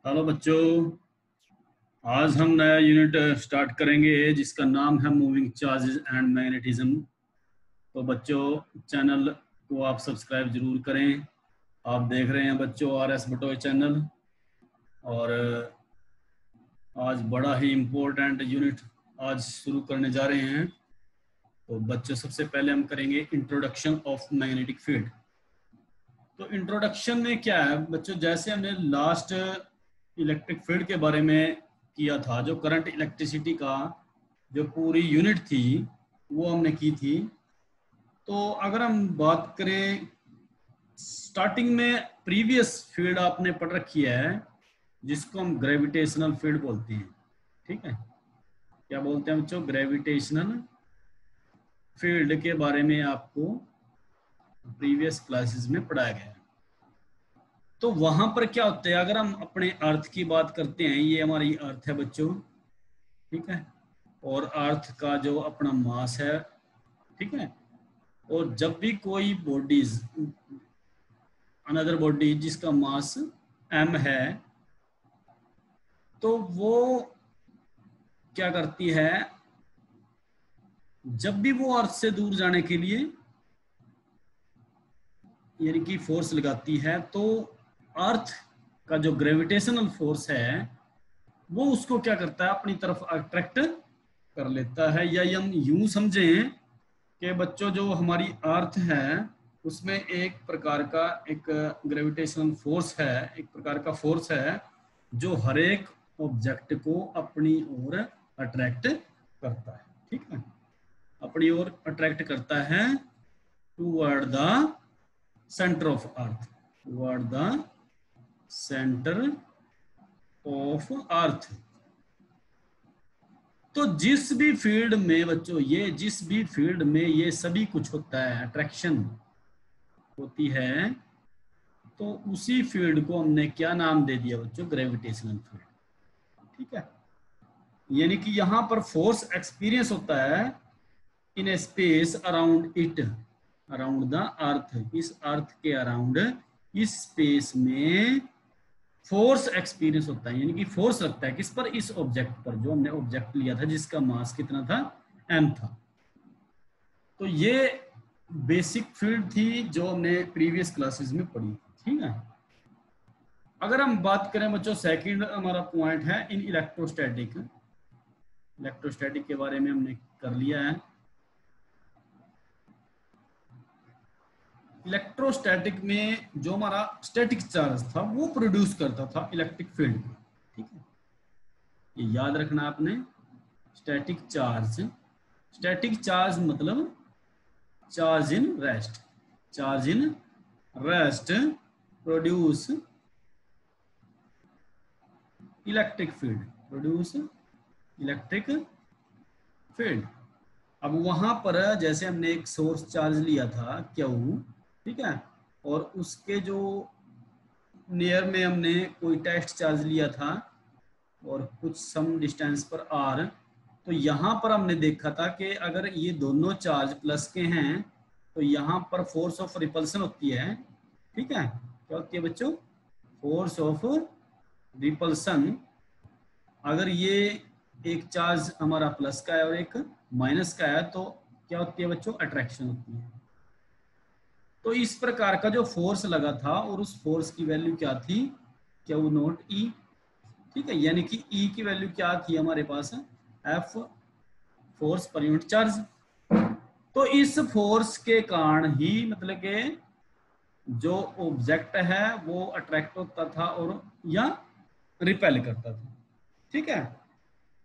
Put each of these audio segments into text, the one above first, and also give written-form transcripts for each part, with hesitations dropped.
Hello बच्चों। आज हम नया यूनिट स्टार्ट करेंगे जिसका नाम है मूविंग चार्जेस एंड मैग्नेटिज्म। तो बच्चों, चैनल को आप सब्सक्राइब जरूर करें। आप देख रहे हैं बच्चों RS बटोय चैनल। और आज बड़ा ही इम्पोर्टेंट यूनिट आज शुरू करने जा रहे हैं। तो बच्चों, सबसे पहले हम करेंगे इंट्रोडक्शन ऑफ मैग्नेटिक फील्ड। तो इंट्रोडक्शन में क्या है बच्चों, जैसे हमने लास्ट इलेक्ट्रिक फील्ड के बारे में किया था, जो करंट इलेक्ट्रिसिटी का जो पूरी यूनिट थी वो हमने की थी। तो अगर हम बात करें स्टार्टिंग में, प्रीवियस फील्ड आपने पढ़ रखी है जिसको हम ग्रेविटेशनल फील्ड बोलते हैं। ठीक है, क्या बोलते हैं बच्चों? ग्रेविटेशनल फील्ड के बारे में आपको प्रीवियस क्लासेस में पढ़ाया गया है। तो वहां पर क्या होता है, अगर हम अपने अर्थ की बात करते हैं, ये हमारी अर्थ है बच्चों। ठीक है, और अर्थ का जो अपना मास है, ठीक है। और जब भी कोई बॉडीज, अनदर बॉडी जिसका मास m है, तो वो क्या करती है, जब भी वो अर्थ से दूर जाने के लिए यानी कि फोर्स लगाती है, तो अर्थ का जो ग्रेविटेशनल फोर्स है वो उसको क्या करता है, अपनी तरफ अट्रैक्ट कर लेता है। या हम यूं समझें कि बच्चों, जो हमारी अर्थ है उसमें एक प्रकार का एक ग्रेविटेशनल फोर्स है, एक प्रकार का फोर्स है जो हर एक ऑब्जेक्ट को अपनी ओर अट्रैक्ट करता है। ठीक है, अपनी ओर अट्रैक्ट करता है toward the centre of earth, toward the centre of earth. तो जिस भी फील्ड में बच्चों, ये जिस भी फील्ड में ये सभी कुछ होता है, अट्रैक्शन होती है, तो उसी फील्ड को हमने क्या नाम दे दिया बच्चों? Gravitational field. ठीक है, यानी कि यहां पर फोर्स एक्सपीरियंस होता है in a space around it, around the earth, इस अर्थ के अराउंड, इस स्पेस में फोर्स एक्सपीरियंस होता है। यानी कि फोर्स लगता है किस पर? इस ऑब्जेक्ट पर, जो हमने ऑब्जेक्ट लिया था जिसका मास कितना था? m था। तो ये बेसिक फील्ड थी जो हमने प्रीवियस क्लासेस में पढ़ी। ठीक है, अगर हम बात करें बच्चों, सेकंड हमारा पॉइंट है इन इलेक्ट्रोस्टैटिक। इलेक्ट्रोस्टैटिक के बारे में हमने कर लिया है। इलेक्ट्रोस्टैटिक में जो हमारा स्टैटिक चार्ज था वो प्रोड्यूस करता था इलेक्ट्रिक फील्ड को। ठीक है, ये याद रखना आपने। स्टैटिक चार्ज, स्टैटिक चार्ज मतलब charge in rest, charge in rest produce electric field, produce electric field. अब वहां पर जैसे हमने एक सोर्स चार्ज लिया था Q, ठीक है, और उसके जो नियर में हमने कोई टेस्ट चार्ज लिया था और कुछ सम डिस्टेंस पर R, तो यहाँ पर हमने देखा था कि अगर ये दोनों चार्ज प्लस के हैं तो यहाँ पर फोर्स ऑफ रिपल्सन होती है। ठीक है, क्या होती है बच्चों? Force of repulsion. अगर ये एक चार्ज हमारा प्लस का है और एक माइनस का है तो क्या होती है बच्चों? अट्रैक्शन होती है। तो इस प्रकार का जो फोर्स लगा था, और उस फोर्स की वैल्यू क्या थी? Q not E। ठीक है, यानी कि E की वैल्यू क्या थी हमारे पास? F, force per unit charge. तो इस फोर्स के कारण ही मतलब कि जो ऑब्जेक्ट है वो अट्रैक्ट होता था और या रिपेल करता था। ठीक है,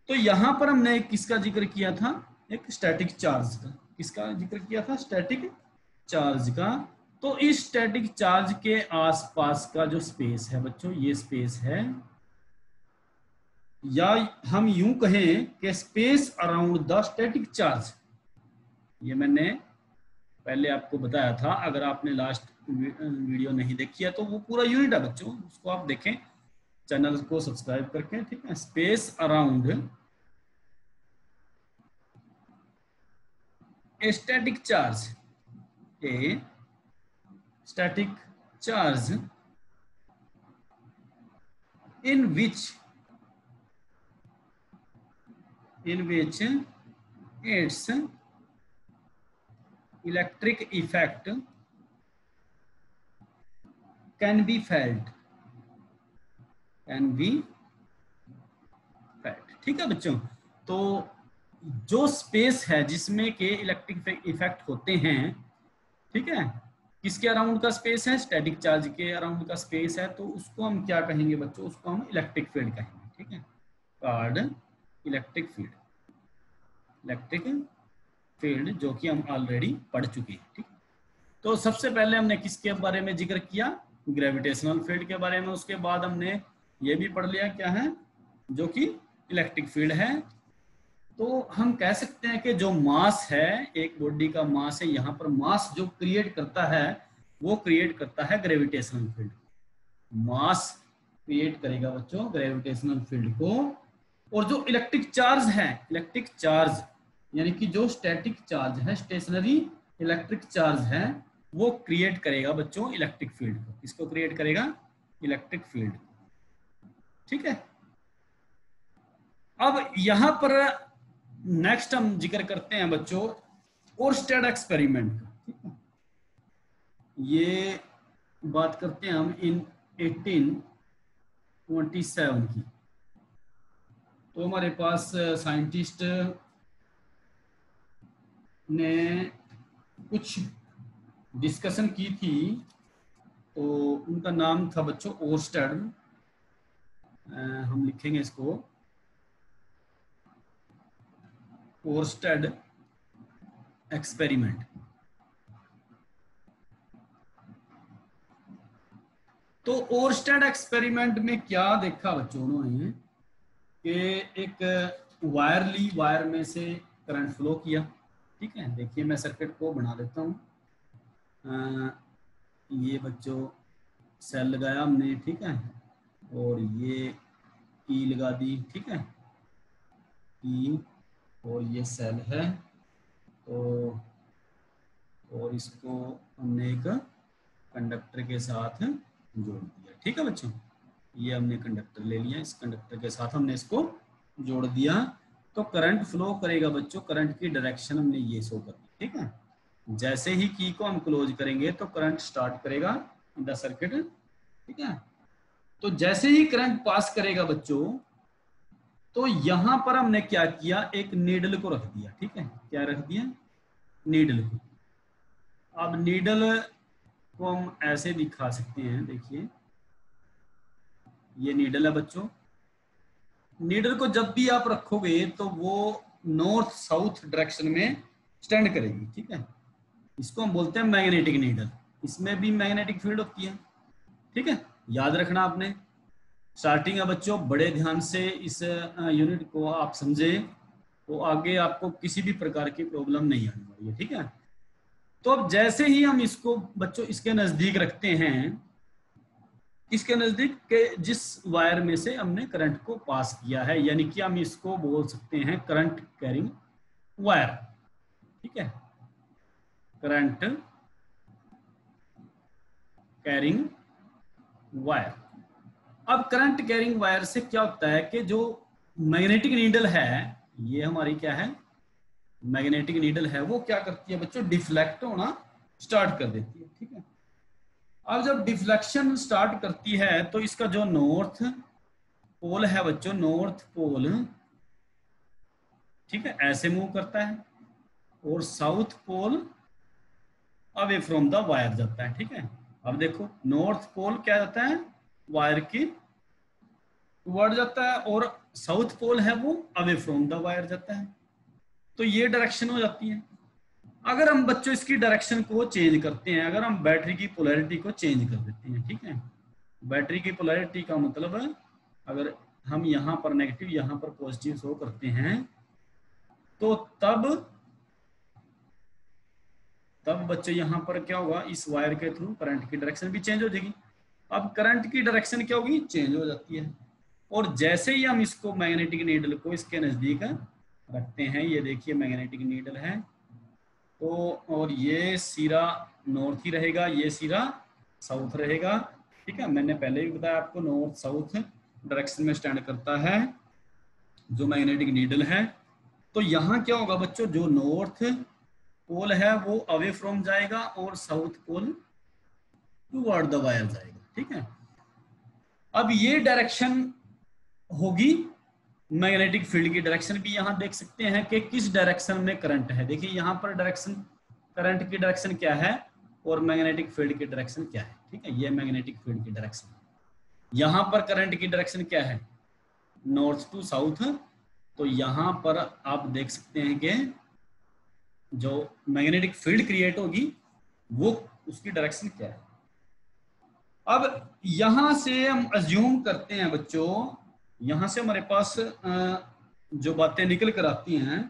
तो यहां पर हमने किसका जिक्र किया था? एक स्टैटिक चार्ज का। किसका जिक्र किया था? स्टैटिक चार्ज का। तो इस स्टैटिक चार्ज के आसपास का जो स्पेस है बच्चों, ये स्पेस है, या हम यूं कहें कि space around the static charge. ये मैंने पहले आपको बताया था, अगर आपने लास्ट वीडियो नहीं देखी है तो वो पूरा यूनिट है बच्चों, उसको आप देखें चैनल को सब्सक्राइब करके। ठीक है, space around a static charge, a static charge in which its electric effect can be felt, ठीक है बच्चों। तो जो स्पेस है जिसमें के इलेक्ट्रिक इफेक्ट होते हैं, ठीक है, किसके अराउंड का स्पेस है, स्टैटिक चार्ज के अराउंड का स्पेस है, तो उसको हम क्या कहेंगे बच्चों, उसको हम इलेक्ट्रिक फील्ड कहेंगे, ठीक है, कॉल्ड इलेक्ट्रिक फील्ड, जो कि हम ऑलरेडी पढ़ चुके हैं, ठीक। तो सबसे पहले हमने किसके बारे में जिक्र किया, ग्रेविटेशनल फील्ड के बारे में, उसके बाद हमने ये भी पढ़ लिया क्या है, जो कि इलेक्ट्रिक फील्ड है। तो हम कह सकते हैं कि जो मास है, एक बॉडी का मास है, यहाँ पर मास जो क्रिएट करता है वो क्रिएट करता है ग्रेविटेशनल फील्ड। मास क्रिएट करेगा बच्चों ग्रेविटेशनल फील्ड को, और जो इलेक्ट्रिक चार्ज है, इलेक्ट्रिक चार्ज यानी कि जो स्टैटिक चार्ज है, स्टेशनरी इलेक्ट्रिक चार्ज है, वो क्रिएट करेगा बच्चों इलेक्ट्रिक फील्ड को। इसको क्रिएट करेगा इलेक्ट्रिक फील्ड, ठीक है। अब यहां पर नेक्स्ट हम जिक्र करते हैं बच्चों ओरस्टेड एक्सपेरिमेंट, ठीक है। ये बात करते हैं हम इन 1827 की। तो हमारे पास साइंटिस्ट ने कुछ डिस्कशन की थी, तो उनका नाम था बच्चों ओरस्टेड, हम लिखेंगे इसको ओरस्टेड एक्सपेरिमेंट। तो ओरस्टेड एक्सपेरिमेंट में क्या देखा बच्चों उन्होंने कि एक वायर ली, वायर में से करंट फ्लो किया, ठीक है। देखिए मैं सर्किट को बना देता हूँ। ये बच्चों सेल लगाया हमने, ठीक है, और ये की लगा दी, ठीक है, की, और ये सेल है, तो और इसको हमने एक कंडक्टर के साथ जोड़ दिया, ठीक है बच्चों। ये हमने कंडक्टर ले लिया, इस कंडक्टर के साथ हमने इसको जोड़ दिया, तो करंट फ्लो करेगा बच्चों। करंट की डायरेक्शन हमने ये शो कर दी, ठीक है। जैसे ही की को हम क्लोज करेंगे तो करंट स्टार्ट करेगा इन द सर्किट, ठीक है। तो जैसे ही करंट पास करेगा बच्चों, तो यहां पर हमने क्या किया, एक नीडल को रख दिया, ठीक है। क्या रख दिया, नीडल को। अब नीडल को हम ऐसे दिखा सकते हैं, देखिए ये नीडल है बच्चों। नीडल को जब भी आप रखोगे तो वो नॉर्थ साउथ डायरेक्शन में स्टैंड करेगी, ठीक है। इसको हम बोलते हैं मैग्नेटिक नीडल। इसमें भी मैग्नेटिक फील्ड होती है, ठीक है, याद रखना आपने। स्टार्टिंग है बच्चों, बड़े ध्यान से इस यूनिट को आप समझे, तो आगे आपको किसी भी प्रकार की प्रॉब्लम नहीं आने वाली है, ठीक है। तो अब जैसे ही हम इसको बच्चों इसके नजदीक रखते हैं, इसके नजदीक के जिस वायर में से हमने करंट को पास किया है, यानी कि हम इसको बोल सकते हैं करंट कैरिंग वायर, ठीक है, करंट कैरिंग वायर। अब करंट कैरिंग वायर से क्या होता है कि जो मैग्नेटिक नीडल है, ये हमारी क्या है, मैग्नेटिक नीडल है, वो क्या करती है बच्चों, डिफ्लेक्ट होना स्टार्ट कर देती है, ठीक है। अब जब डिफ्लेक्शन स्टार्ट करती है तो इसका जो नॉर्थ पोल है बच्चों, नॉर्थ पोल, ठीक है, ऐसे मूव करता है, और south pole away from the wire जाता है, ठीक है। अब देखो नॉर्थ पोल क्या जाता है, वायर की टुवर्ड जाता है, और साउथ पोल है वो अवे फ्रॉम द वायर जाता है। तो ये डायरेक्शन हो जाती है। अगर हम बच्चों इसकी डायरेक्शन को चेंज करते हैं, अगर हम बैटरी की पोलैरिटी को चेंज कर देते हैं, ठीक है, बैटरी की पोलैरिटी का मतलब है अगर हम यहाँ पर नेगेटिव यहाँ पर पॉजिटिव शो करते हैं, तो तब बच्चों यहाँ पर क्या होगा, इस वायर के थ्रू करंट की डायरेक्शन भी चेंज हो जाएगी। अब करंट की डायरेक्शन क्या होगी, चेंज हो जाती है। और जैसे ही हम इसको मैग्नेटिक नीडल को इसके नजदीक रखते हैं, ये देखिए मैग्नेटिक नीडल है, तो और ये सिरा नॉर्थ ही रहेगा, ये सिरा साउथ रहेगा, ठीक है। मैंने पहले भी बताया आपको नॉर्थ साउथ डायरेक्शन में स्टैंड करता है जो मैग्नेटिक नीडल है। तो यहाँ क्या होगा बच्चों, जो नॉर्थ पोल है वो अवे फ्रॉम जाएगा और south pole toward the wire जाएगा। ठीक है, अब ये डायरेक्शन होगी मैग्नेटिक फील्ड की। डायरेक्शन भी यहाँ देख सकते हैं कि किस डायरेक्शन में करंट है। देखिए यहाँ पर डायरेक्शन, करंट की डायरेक्शन क्या है और मैग्नेटिक फील्ड की डायरेक्शन क्या है। ठीक है, ये मैग्नेटिक फील्ड की डायरेक्शन। यहाँ पर करंट की डायरेक्शन क्या है, नॉर्थ टू साउथ। तो यहाँ पर आप देख सकते हैं कि जो मैग्नेटिक फील्ड क्रिएट होगी वो उसकी डायरेक्शन क्या है। अब यहां से हम अज्यूम करते हैं बच्चों, यहां से हमारे पास जो बातें निकल कर आती हैं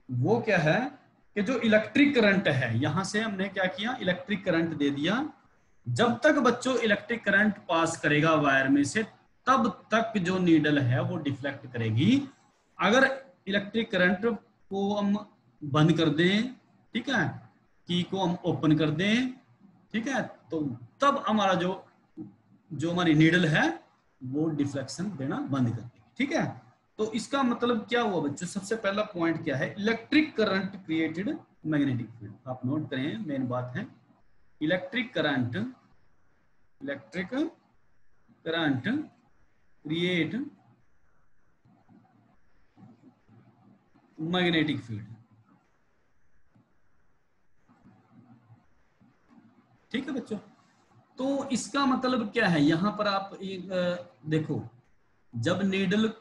वो क्या है कि जो इलेक्ट्रिक करंट है, यहां से हमने क्या किया, इलेक्ट्रिक करंट दे दिया। जब तक बच्चों इलेक्ट्रिक करंट पास करेगा वायर में से तब तक जो नीडल है वो डिफ्लेक्ट करेगी। अगर इलेक्ट्रिक करंट को हम बंद कर दें, ठीक है, की को हम ओपन कर दें, ठीक है, तो तब हमारा जो हमारी नीडल है वो डिफ्लेक्शन देना बंद कर देगी। ठीक है, तो इसका मतलब क्या हुआ बच्चों, सबसे पहला पॉइंट क्या है, electric current created magnetic field. आप नोट करें, मेन बात है electric current create magnetic field. ठीक है बच्चों, तो इसका मतलब क्या है, यहां पर आप एक देखो, जब नीडल,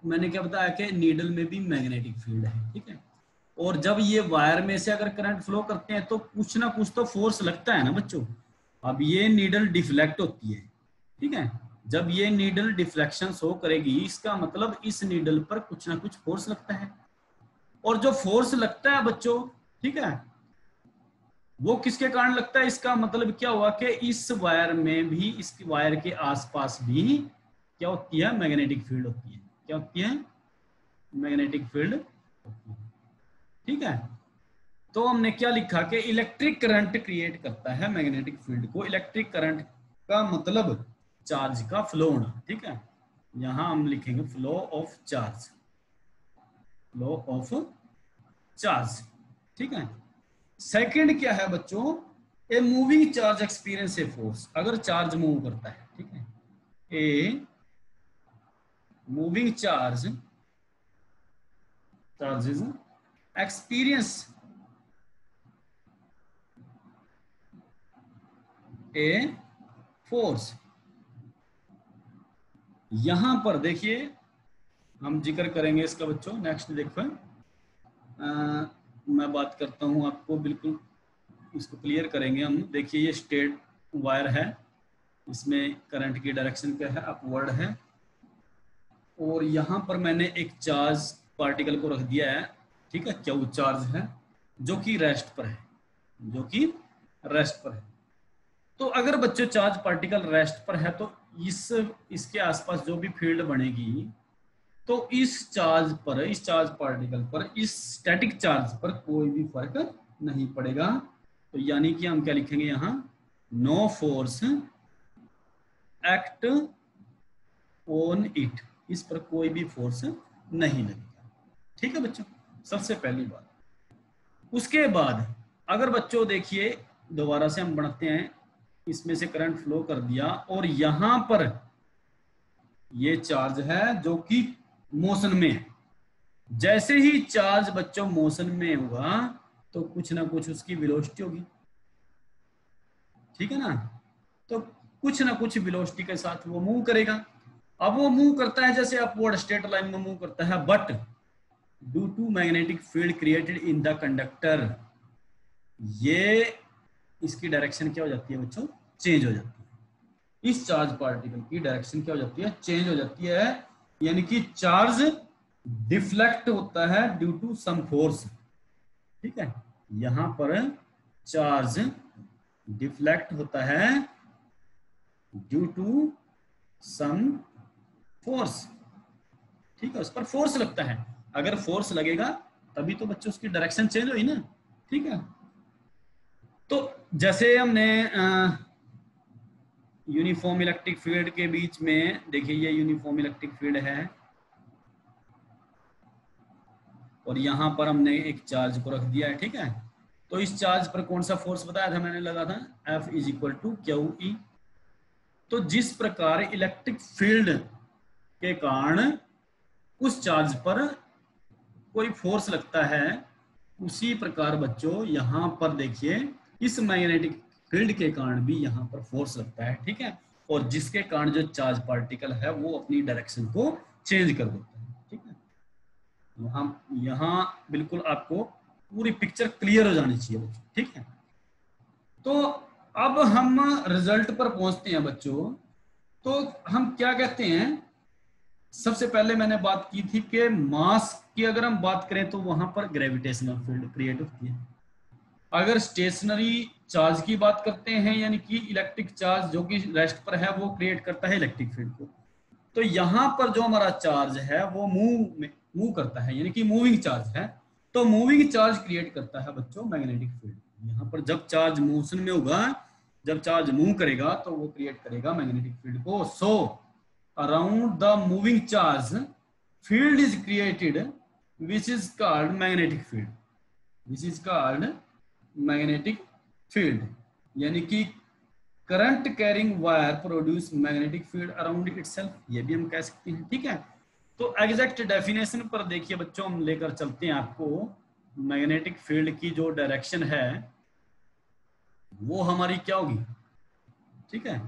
मैंने क्या बताया कि नीडल में भी मैग्नेटिक फील्ड है। ठीक है, और जब ये वायर में से अगर करंट फ्लो करते हैं तो कुछ ना कुछ तो फोर्स लगता है ना बच्चों। अब ये नीडल डिफ्लेक्ट होती है। ठीक है, जब ये नीडल डिफ्लेक्शन शो करेगी इसका मतलब इस नीडल पर कुछ ना कुछ फोर्स लगता है। और जो फोर्स लगता है बच्चों, ठीक है, वो किसके कारण लगता है, इसका मतलब क्या हुआ कि इस वायर में भी, इस वायर के आसपास भी क्या होती है, मैग्नेटिक फील्ड होती है। क्या होती है, मैग्नेटिक फील्ड होती है। ठीक है, तो हमने क्या लिखा कि इलेक्ट्रिक करंट क्रिएट करता है मैग्नेटिक फील्ड को। इलेक्ट्रिक करंट का मतलब चार्ज का फ्लो होना। ठीक है, यहां हम लिखेंगे flow of charge, flow of charge. ठीक है, सेकंड क्या है बच्चों, a moving charge experience a force. अगर चार्ज मूव करता है, ठीक है, a moving charges experience a force. यहां पर देखिए हम जिक्र करेंगे इसका बच्चों, नेक्स्ट देखो, मैं बात करता हूं आपको, बिल्कुल इसको क्लियर करेंगे हम। देखिए ये स्ट्रेट वायर है, इसमें करंट की डायरेक्शन क्या है, अपवर्ड है, और यहाँ पर मैंने एक चार्ज पार्टिकल को रख दिया है। ठीक है, क्यू चार्ज है जो कि रेस्ट पर है, जो कि रेस्ट पर है। तो अगर बच्चों चार्ज पार्टिकल रेस्ट पर है तो इसके आसपास जो भी फील्ड बनेगी तो इस चार्ज पर, इस चार्ज पार्टिकल पर, इस स्टैटिक चार्ज पर कोई भी फर्क नहीं पड़ेगा। तो यानी कि हम क्या लिखेंगे यहाँ, no force act on it, इस पर कोई भी फोर्स नहीं लगेगा। ठीक है बच्चों, सबसे पहली बात। उसके बाद अगर बच्चों देखिए दोबारा से हम बढ़ते हैं, इसमें से करंट फ्लो कर दिया और यहां पर ये चार्ज है जो कि मोशन में है। जैसे ही चार्ज बच्चों मोशन में होगा तो कुछ ना कुछ उसकी वेलोसिटी होगी। ठीक है ना, तो कुछ ना कुछ वेलोसिटी के साथ वो मूव करेगा। अब वो मूव करता है जैसे अपवर्ड स्ट्रेट लाइन में मूव करता है, but due to magnetic field created in the conductor, ये इसकी डायरेक्शन क्या हो जाती है बच्चों, चेंज हो जाती है। इस चार्ज पार्टिकल की डायरेक्शन क्या हो जाती है, चेंज हो जाती है, यानी कि चार्ज डिफ्लेक्ट होता है ड्यू टू सम फोर्स। ठीक है, यहां पर चार्ज डिफ्लेक्ट होता है ड्यू टू सम फोर्स। ठीक है, उस पर फोर्स लगता है। अगर फोर्स लगेगा तभी तो बच्चों उसकी डायरेक्शन चेंज हुई ना। ठीक है, तो जैसे हमने यूनिफॉर्म इलेक्ट्रिक फील्ड के बीच में देखिए ये यूनिफॉर्म इलेक्ट्रिक फील्ड है और यहां पर हमने एक चार्ज को रख दिया है, ठीक है। तो इस चार्ज पर कौन सा फोर्स बताया था मैंने, लगा था F is equal to Q E. तो जिस प्रकार इलेक्ट्रिक फील्ड के कारण उस चार्ज पर कोई फोर्स लगता है, उसी प्रकार बच्चों यहां पर देखिए इस मैग्नेटिक फील्ड के कारण भी यहां पर फोर्स लगता है, ठीक है। और जिसके कारण जो चार्ज पार्टिकल है वो अपनी डायरेक्शन को चेंज कर देता है, ठीक है। यहाँ बिल्कुल आपको पूरी पिक्चर क्लियर हो जानी चाहिए बच्चों, ठीक है। तो अब हम रिजल्ट पर पहुंचते हैं बच्चों। तो हम क्या कहते हैं, सबसे पहले मैंने बात की थी कि मास की अगर हम बात करें तो वहां पर ग्रेविटेशनल फील्ड क्रिएट होती है। अगर स्टेशनरी चार्ज की बात करते हैं यानी कि इलेक्ट्रिक चार्ज जो कि रेस्ट पर है वो क्रिएट करता है इलेक्ट्रिक फील्ड को। तो यहाँ पर जो हमारा चार्ज है वो मूव करता है यानी कि मूविंग चार्ज है। तो मूविंग चार्ज क्रिएट करता है बच्चों मैग्नेटिक फील्ड। यहाँ पर जब चार्ज मोशन में होगा, जब चार्ज मूव करेगा तो वो क्रिएट करेगा मैग्नेटिक फील्ड को। So around the moving charge field is created which is called magnetic field, which is called magnetic field. यानी कि current carrying wire produce magnetic field around itself, ये भी हम कह सकते हैं, ठीक है। तो एग्जैक्ट डेफिनेशन पर देखिए बच्चों, हम लेकर चलते हैं आपको। मैग्नेटिक फील्ड की जो डायरेक्शन है वो हमारी क्या होगी, ठीक है।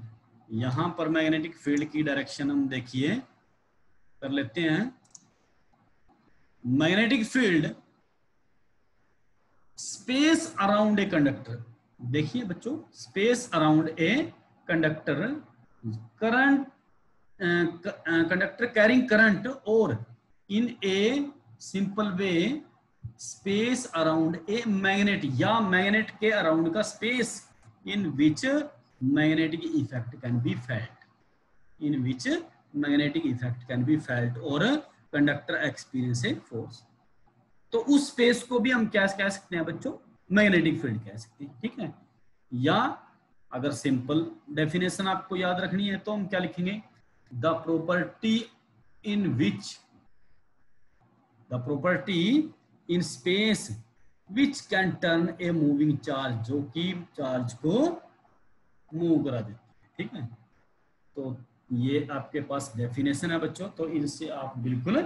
यहां पर मैग्नेटिक फील्ड की डायरेक्शन हम देखिए कर लेते हैं। Magnetic field space around a conductor, देखिए बच्चों space around a conductor, current conductor carrying current और in a simple way space around a magnet या मैग्नेट के अराउंड का space in which magnetic effect can be felt, in which magnetic effect can be felt और conductor experience a force. तो उस space को भी हम क्या कह सकते हैं बच्चों, मैग्नेटिक फील्ड कह सकते हैं, ठीक है। या अगर सिंपल डेफिनेशन आपको याद रखनी है तो हम क्या लिखेंगे, the property in which, the property in space which can turn A moving charge, जो कि चार्ज को मूव करा देती है, ठीक है। तो ये आपके पास डेफिनेशन है बच्चों, तो इनसे आप बिल्कुल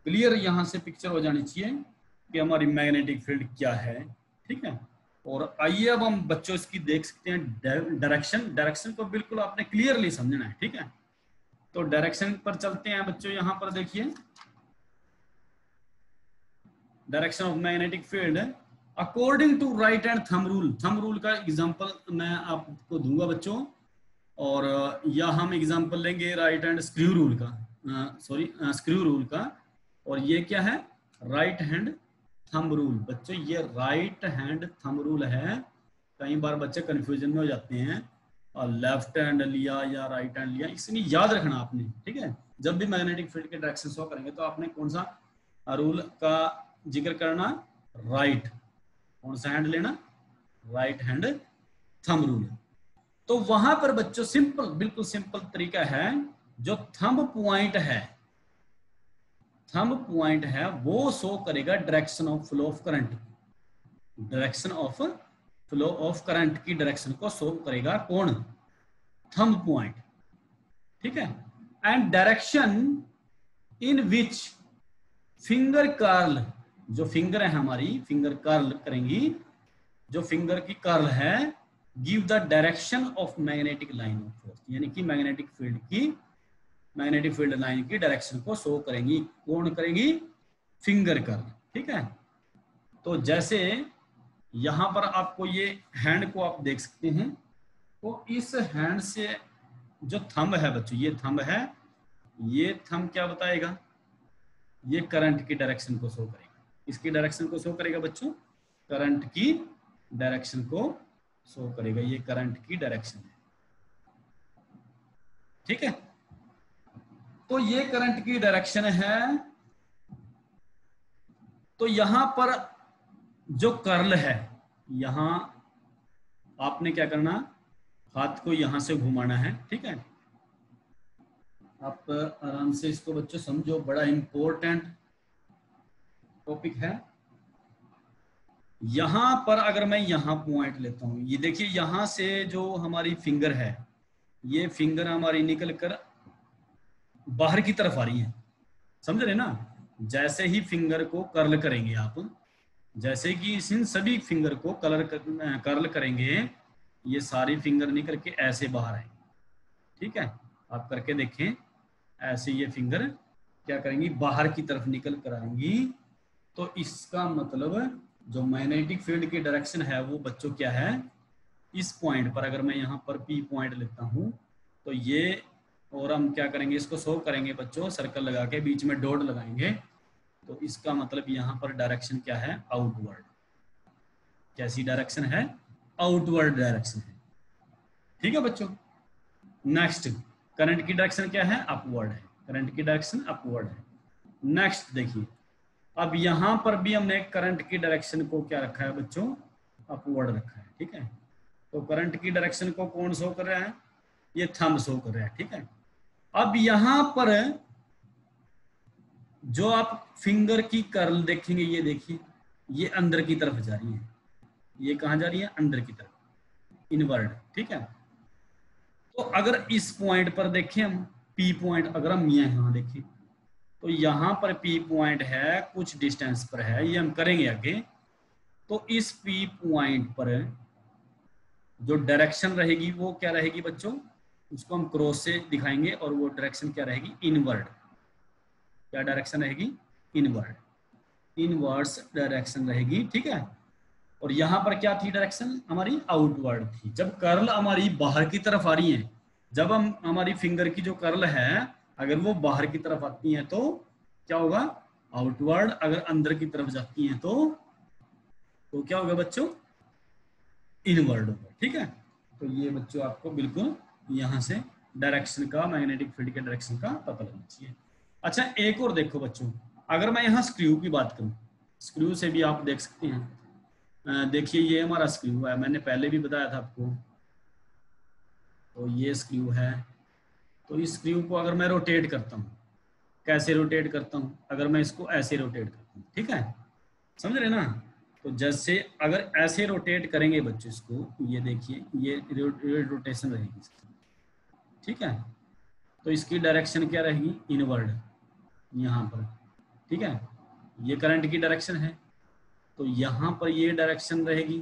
क्लियर यहां से पिक्चर हो जानी चाहिए कि हमारी मैग्नेटिक फील्ड क्या है, ठीक है। और आइए अब हम बच्चों इसकी देख सकते हैं डायरेक्शन। डायरेक्शन को बिल्कुल आपने क्लियरली समझना है, ठीक है। तो डायरेक्शन पर चलते हैं बच्चों। यहां पर देखिए direction of magnetic field according to right hand thumb rule. Thumb rule का एग्जांपल मैं आपको दूंगा बच्चों, और या हम एग्जांपल लेंगे राइट हैंड स्क्रू रूल का, स्क्रू रूल का। और ये क्या है, राइट हैंड थंब रूल। बच्चों ये राइट हैंड थंब रूल है। कई बार बच्चे कंफ्यूजन में हो जाते हैं और लेफ्ट हैंड लिया या राइट हैंड लिया, इसलिए याद रखना आपने, ठीक है। जब भी मैग्नेटिक फील्ड के डायरेक्शन शो करेंगे तो आपने कौन सा रूल का जिक्र करना, राइट, कौन सा हैंड लेना, राइट हैंड थंब रूल। तो वहां पर बच्चों सिंपल, बिल्कुल सिंपल तरीका है, जो थंब पॉइंट है, थंब पॉइंट है वो शो करेगा direction of flow of current, direction of flow of current की डायरेक्शन को शो करेगा कौन, थंब पॉइंट, ठीक है। And direction in which finger curl, जो फिंगर है हमारी, फिंगर कर्ल करेंगी, जो फिंगर की कर्ल है, give the direction of magnetic line of force, यानी कि मैग्नेटिक फील्ड की, मैग्नेटिक फील्ड लाइन की डायरेक्शन को शो करेंगी, कौन करेंगी, फिंगर कर्ल, ठीक है। तो जैसे यहां पर आपको ये हैंड को आप देख सकते हैं, तो इस हैंड से जो थंब है बच्चों, ये थंब है, ये थंब क्या बताएगा, ये करंट की डायरेक्शन को शो करेगा। इसकी डायरेक्शन को शो करेगा बच्चों, करंट की डायरेक्शन को शो करेगा, ये करंट की डायरेक्शन है, ठीक है। तो ये करंट की डायरेक्शन है। तो यहां पर जो कर्ल है, यहां आपने क्या करना, हाथ को यहां से घुमाना है, ठीक है। आप आराम से इसको बच्चों समझो, बड़ा इंपॉर्टेंट टॉपिक है। यहां पर अगर मैं यहां पॉइंट लेता हूं, ये देखिए यहां से जो हमारी फिंगर है, ये फिंगर हमारी निकल कर बाहर की तरफ आ रही है, समझ रहे ना। जैसे ही फिंगर को कर्ल करेंगे आप, जैसे कि इन सभी फिंगर को कर्ल करेंगे, ये सारी फिंगर निकल के ऐसे बाहर आएंगे, ठीक है। आप करके देखें, ऐसे ये फिंगर क्या करेंगी, बाहर की तरफ निकल कर आएंगी। तो इसका मतलब जो मैग्नेटिक फील्ड की डायरेक्शन है वो बच्चों क्या है, इस पॉइंट पर अगर मैं यहाँ पर पी पॉइंट लेता हूँ तो ये, और हम क्या करेंगे, इसको शो करेंगे बच्चों, सर्कल लगा के बीच में डॉट लगाएंगे। तो इसका मतलब यहाँ पर डायरेक्शन क्या है, आउटवर्ड। कैसी डायरेक्शन है, आउटवर्ड डायरेक्शन है, ठीक है बच्चों। नेक्स्ट, करंट की डायरेक्शन क्या है, अपवर्ड है, करंट की डायरेक्शन अपवर्ड है। नेक्स्ट देखिए, अब यहां पर भी हमने करंट की डायरेक्शन को क्या रखा है बच्चों, अपवर्ड रखा है, ठीक है। तो करंट की डायरेक्शन को कौन शो कर रहा है, ये थंब शो कर रहा है, ठीक है। अब यहां पर जो आप फिंगर की कर्ल देखेंगे, ये देखिए ये अंदर की तरफ जा रही है, ये कहां जा रही है, अंदर की तरफ, इनवर्ड, ठीक है। तो अगर इस पॉइंट पर देखें हम, पी पॉइंट अगर हम यहां देखें, तो यहां पर पी पॉइंट है, कुछ डिस्टेंस पर है, ये हम करेंगे आगे। तो इस पी पॉइंट पर जो डायरेक्शन रहेगी वो क्या रहेगी बच्चों, उसको हम क्रॉस से दिखाएंगे, और वो डायरेक्शन क्या रहेगी, इनवर्ड। क्या डायरेक्शन रहेगी, इनवर्ड, इनवर्ड्स डायरेक्शन रहेगी, ठीक है। और यहां पर क्या थी डायरेक्शन हमारी, आउटवर्ड थी। जब कर्ल हमारी बाहर की तरफ आ रही है, जब हम हमारी फिंगर की जो कर्ल है अगर वो बाहर की तरफ आती है तो क्या होगा, आउटवर्ड। अगर अंदर की तरफ जाती है तो क्या होगा बच्चों, इनवर्ड होगा, ठीक है। तो ये बच्चों आपको बिल्कुल यहां से डायरेक्शन का, मैग्नेटिक फील्ड के डायरेक्शन का पता लगना चाहिए। अच्छा एक और देखो बच्चों, अगर मैं यहाँ स्क्रू की बात करूं, स्क्रू से भी आप देख सकते हैं। देखिए ये हमारा स्क्रू है, मैंने पहले भी बताया था आपको। तो ये स्क्रू है, तो इस स्क्रू को अगर मैं रोटेट करता हूँ, कैसे रोटेट करता हूँ, अगर मैं इसको ऐसे रोटेट करता हूँ, ठीक है, समझ रहे ना। तो जैसे अगर ऐसे रोटेट करेंगे बच्चों इसको, ये देखिए ये रोटेशन रहेगी इसकी, ठीक है। तो इसकी डायरेक्शन क्या रहेगी, इनवर्ड, यहाँ पर, ठीक है। ये करंट की डायरेक्शन है, तो यहाँ पर ये डायरेक्शन रहेगी,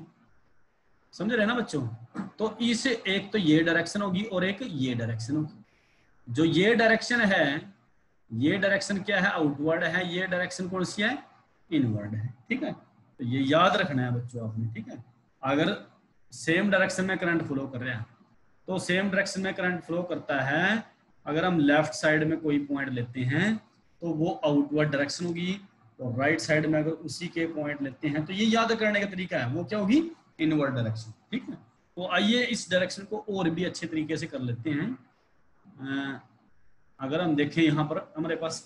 समझ रहे ना बच्चों। तो इस एक तो ये डायरेक्शन होगी और एक ये डायरेक्शन होगी। जो ये डायरेक्शन है, ये डायरेक्शन क्या है, आउटवर्ड है, ये डायरेक्शन कौन सी है, इनवर्ड है, ठीक है। तो ये याद रखना है बच्चों आपने, ठीक है। अगर सेम डायरेक्शन में करंट फ्लो कर रहे हैं, तो सेम डायरेक्शन में करंट फ्लो करता है, अगर हम लेफ्ट साइड में कोई पॉइंट लेते हैं तो वो आउटवर्ड डायरेक्शन होगी, और राइट साइड में अगर उसी के पॉइंट लेते हैं तो ये याद करने का तरीका है, वो क्या होगी, इनवर्ड डायरेक्शन, ठीक है। तो आइए इस डायरेक्शन को और भी अच्छे तरीके से कर लेते हैं। अगर हम देखें यहाँ पर हमारे पास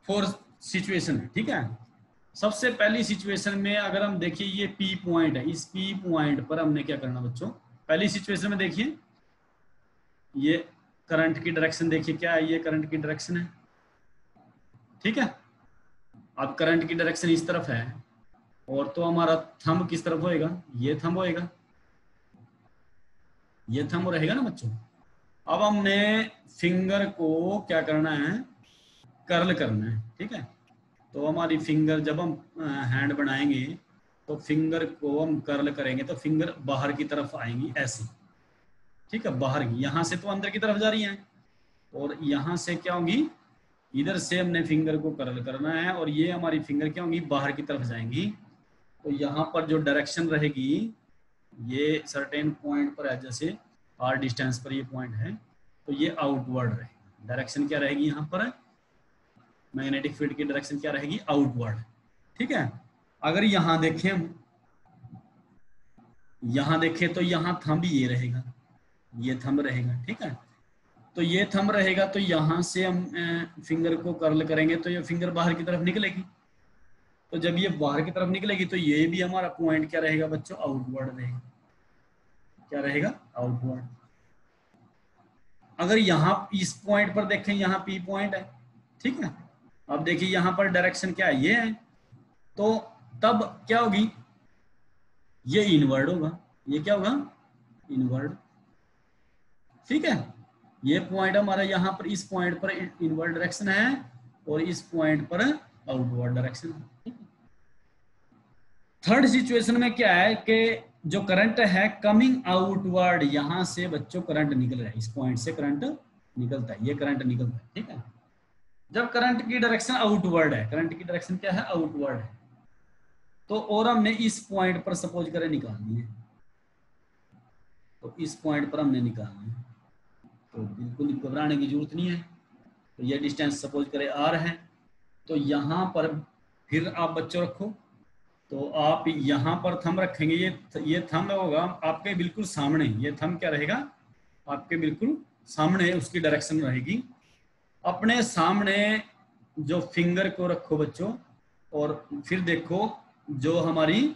4 सिचुएशन है, ठीक है। सबसे पहली सिचुएशन में अगर हम देखिए ये पी पॉइंट है, इस पी पॉइंट पर हमने क्या करना बच्चों, पहली सिचुएशन में देखिए ये करंट की डायरेक्शन देखिए क्या है, ये करंट की डायरेक्शन है, ठीक है। अब करंट की डायरेक्शन इस तरफ है, और तो हमारा थंब किस तरफ होएगा, ये थंब होएगा, ये थंब रहेगा ना बच्चों। अब हमने फिंगर को क्या करना है, कर्ल करना है, ठीक है। तो हमारी फिंगर जब हम हैंड बनाएंगे तो फिंगर को हम कर्ल करेंगे तो फिंगर बाहर की तरफ आएंगी ऐसे, ठीक है, बाहर की, यहाँ से तो अंदर की तरफ जा रही है, और यहाँ से क्या होगी, इधर से हमने फिंगर को कर्ल करना है, और ये हमारी फिंगर क्या होंगी, बाहर की तरफ जाएंगी। तो यहाँ पर जो डायरेक्शन रहेगी, ये सर्टेन पॉइंट पर है, जैसे आर डिस्टेंस पर ये पॉइंट है, तो ये आउटवर्ड रहेगी। डायरेक्शन क्या रहेगी यहाँ पर, मैग्नेटिक फील्ड की डायरेक्शन क्या रहेगी, आउटवर्ड, ठीक है। अगर यहां देखें हम, यहां देखें तो यहां थंब ये रहेगा, ये थंब रहेगा, ठीक है। तो ये थंब रहेगा, तो यहां से हम फिंगर को कर्ल करेंगे तो ये फिंगर बाहर की तरफ निकलेगी। तो जब ये बाहर की तरफ निकलेगी तो ये भी हमारा पॉइंट क्या रहेगा बच्चों, आउटवर्ड रहेगा, क्या रहेगा, आउटवर्ड। अगर यहाँ इस पॉइंट पर देखें, यहाँ पी पॉइंट है, ठीक है, अब देखिए यहाँ पर डायरेक्शन क्या है, ये है, तो तब क्या होगी, ये इनवर्ड होगा, ये क्या होगा, इनवर्ड, ठीक है। ये पॉइंट हमारा यहाँ पर, इस पॉइंट पर इनवर्ड डायरेक्शन है और इस पॉइंट पर आउटवर्ड डायरेक्शन है। थर्ड सिचुएशन में क्या है कि जो करंट है कमिंग आउटवर्ड, यहां से बच्चों करंट निकल रहा है, इस पॉइंट से करंट निकलता है, ये करंट निकलता है, ठीक है। जब करंट की डायरेक्शन आउटवर्ड है, करंट की डायरेक्शन क्या है, आउटवर्ड है, तो और हमने इस पॉइंट पर सपोज करें निकालनी है, तो इस पॉइंट पर हमने निकालनी है, तो बिल्कुल घबराने की जरूरत नहीं है। तो ये डिस्टेंस सपोज करें r है, तो यहाँ पर फिर आप बच्चों रखो, तो आप यहाँ पर थंब रखेंगे, ये थंब होगा आपके बिल्कुल सामने, ये थंब क्या रहेगा, आपके बिल्कुल सामने उसकी डायरेक्शन रहेगी। अपने सामने जो फिंगर को रखो बच्चों, और फिर देखो जो हमारी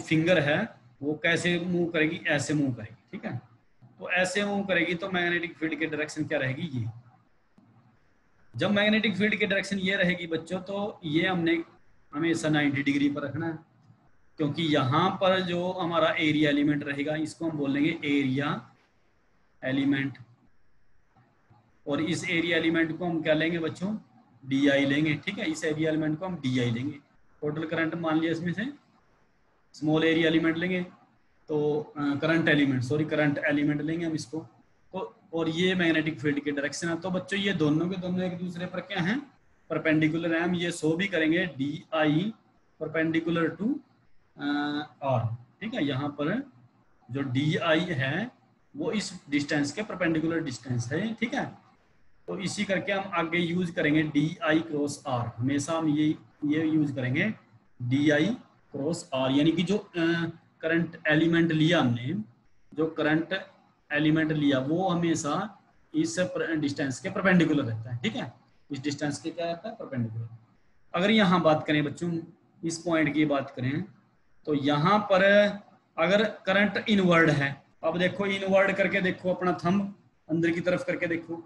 फिंगर है वो कैसे मूव करेगी, ऐसे मूव करेगी, ठीक है। तो ऐसे मूव करेगी तो मैग्नेटिक फील्ड की डायरेक्शन क्या रहेगी, ये। जब मैग्नेटिक फील्ड की डायरेक्शन ये रहेगी बच्चों, तो ये हमने हमेशा 90 डिग्री पर रखना है, क्योंकि यहाँ पर जो हमारा एरिया एलिमेंट रहेगा इसको हम बोलेंगे एरिया एलिमेंट, और इस एरिया एलिमेंट को हम क्या लेंगे बच्चों, DI लेंगे, ठीक है। इस एरिया एलिमेंट को हम DI लेंगे, टोटल करंट मान लिया, इसमें से स्मॉल एरिया एलिमेंट लेंगे, तो करंट एलिमेंट लेंगे हम इसको, तो और ये मैग्नेटिक फील्ड की डायरेक्शन है। तो बच्चों ये दोनों के दोनों एक दूसरे पर क्या हैं, परपेंडिकुलर है। हम ये शो भी करेंगे DI परपेंडिकुलर टू R, ठीक है। यहाँ पर जो DI है वो इस डिस्टेंस के परपेंडिकुलर डिस्टेंस है, ठीक है। तो इसी करके हम आगे यूज करेंगे DI क्रॉस R, हमेशा हम ये यूज करेंगे DI क्रॉस R, यानी कि जो करंट एलिमेंट लिया हमने, जो करंट एलिमेंट लिया वो हमेशा इस डिस्टेंस के परपेंडिकुलर रहता है, ठीक है। इस डिस्टेंस के क्या रहता है, परपेंडिकुलर। अगर यहाँ बात करें बच्चों, इस पॉइंट की बात करें, तो यहाँ पर अगर करंट इनवर्ड है, अब देखो इनवर्ड करके देखो, अपना थंब अंदर की तरफ करके देखो,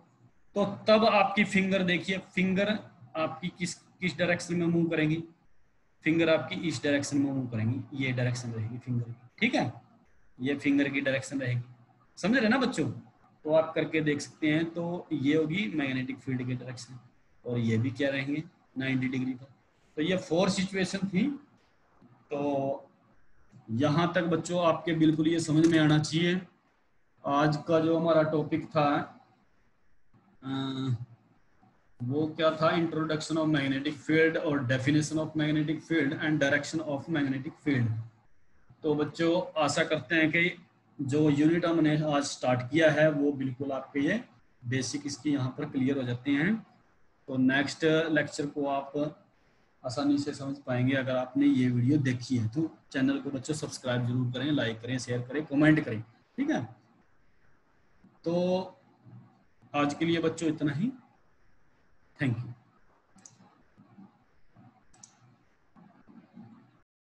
तो तब आपकी फिंगर देखिए, फिंगर आपकी किस डायरेक्शन में मूव करेंगी, फिंगर आपकी इस डायरेक्शन में मूव करेंगी, ये डायरेक्शन रहेगी फिंगर की, ठीक है। ये फिंगर की डायरेक्शन रहेगी, समझ रहे ना बच्चों। तो आप करके देख सकते हैं, तो ये होगी मैग्नेटिक फील्ड की डायरेक्शन, और ये भी क्या रहेंगे 90 डिग्री पर। तो ये 4 सिचुएशन थी। तो यहाँ तक बच्चों आपके बिल्कुल ये समझ में आना चाहिए। आज का जो हमारा टॉपिक था वो क्या था, इंट्रोडक्शन ऑफ मैग्नेटिक फील्ड और definition of magnetic field and direction of magnetic field. तो बच्चों आशा करते हैं कि जो यूनिट हमने आज स्टार्ट किया है वो बिल्कुल आपके ये बेसिक इसकी यहाँ पर क्लियर हो जाते हैं। तो नेक्स्ट लेक्चर को आप आसानी से समझ पाएंगे अगर आपने ये वीडियो देखी है। तो चैनल को बच्चों सब्सक्राइब जरूर करें, लाइक करें, शेयर करें, कमेंट करें, ठीक है। तो आज के लिए बच्चों इतना ही, थैंक यू।